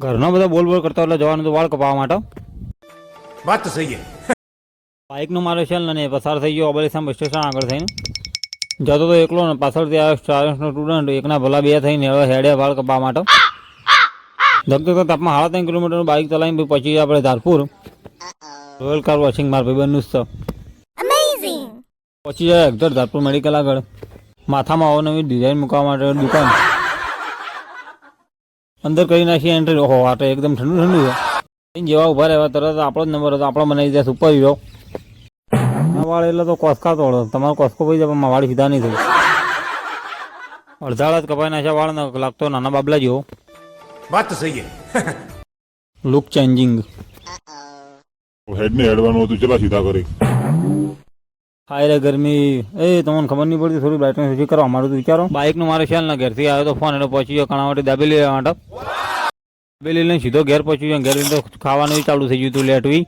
ઘરના બધા બોલ બોલ કરતા એટલે જવાનું તો વાળ કપાવવા માટે. વાત તો સહી है. બાઇકનો મારો છે ને પસાર થઈ ગયો ઓબલેસમ બસ સ્ટેશન આગળ થઈને. જતો તો એકલો ને પાછળથી આવ્યો સ્ટારનો સ્ટુડન્ટ એકના ભલા બે થઈને હેડે વાળ કપાવવા માટે. ધગધગતા તાપમાં 3.5 કિલોમીટરનું બાઇક ચલાવીને પછી આપણે ધારપુર રોયલ કાર વોશિંગ માર ભાઈબંધનું જ પહોંચી જાય એક્ઝેક્ટ ધારપુર મેડિકલ આગળ. માથામાં અવનવી ડિઝાઇન મૂકવા માટે દુકાન અંદર કરી નાખી એન્ટ્રી. ઓહો વાટે એકદમ ઠંડુ ઠંડુ છે. જેવા ઉભા રહેવા તરત આપણો જ નંબર હતો. આપણો બનાવી દે સુપર હીરો. વાળ એટલે તો કોસકા તોડો તમારો કોસકો ભાઈ જાય પણ વાળી સીધા નહીં થઈ. અડધા જ કપાઈ નાખ્યા વાળ ને લાગતો નાના બાબલા જેવો. વાત તો સહી है. Look changing. હેડ ને હેડવાનું હતું ચલા સીધા કરી. હાય રે ગરમી. એ તમને ખબર નહીં પડતી થોડી બ્રાઇટનેસ ઓછી કરો અમારું તો વિચારો. બાઇકનો મારો ખ્યાલ ના ઘેરથી આવ્યો તો ફોન એટલે પહોંચી ગયો કાણાવાટી દાબેલી લેવા માટે. દાબેલી લઈને સીધો ઘેર પહોંચી ગયો. ઘેર તો ખાવાનું ચાલુ થઈ ગયું હતું લેટવી.